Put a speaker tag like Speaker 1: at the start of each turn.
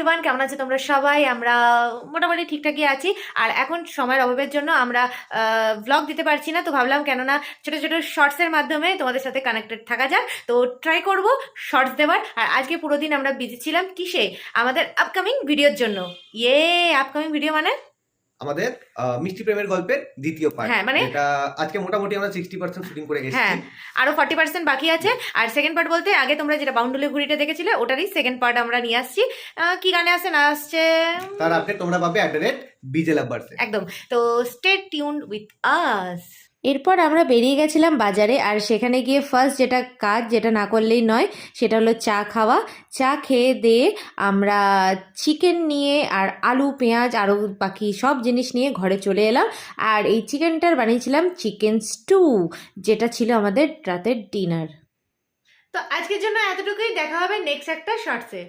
Speaker 1: Everyone, কেমন আছো তোমরা সবাই? আমরা মোটামুটি ঠিকঠাকই আছি। আর এখন সময়ের অভাবের জন্য আমরা ভ্লগ দিতে পারছি না, তো ভাবলাম কেননা ছোটো ছোটো শর্টসের মাধ্যমে তোমাদের সাথে কানেক্টেড থাকা যাক। তো ট্রাই করব শর্টস দেওয়ার। আর আজকে পুরো দিন আমরা বিজি ছিলাম কিসে? আমাদের আপকামিং ভিডিওর জন্য। আপকামিং ভিডিও মানে
Speaker 2: আমাদের মিষ্টি প্রেমের গল্পের দ্বিতীয় পার্ট।
Speaker 1: হ্যাঁ, মানে
Speaker 2: এটা আজকে মোটামুটি আমরা 60% শুটিং করে এসেছি।
Speaker 1: হ্যাঁ, আরো 40% বাকি আছে। আর সেকেন্ড পার্ট বলতে আগে তোমরা যেটা বাউন্ডুলে ঘুরিটা দেখেছিলে ওটারই সেকেন্ড পার্ট আমরা নিয়ে আসছি। কি গানে আসছে না আসছে
Speaker 2: তার আপডেট তোমরা পাবে @BJ Lovers এ।
Speaker 1: একদম। তো স্টে টিউনড উইথ আস। এরপর আমরা বেরিয়ে গেছিলাম বাজারে, আর সেখানে গিয়ে ফার্স্ট যেটা কাজ, যেটা না করলেই নয়, সেটা হলো চা খাওয়া। চা খেয়ে দিয়ে আমরা চিকেন নিয়ে আর আলু পেঁয়াজ আরও বাকি সব জিনিস নিয়ে ঘরে চলে এলাম। আর এই চিকেনটার বানিয়েছিলাম চিকেন স্টু, যেটা ছিল আমাদের রাতের ডিনার। তো আজকের জন্য এতটুকুই, দেখা হবে নেক্সট একটা শর্টসে।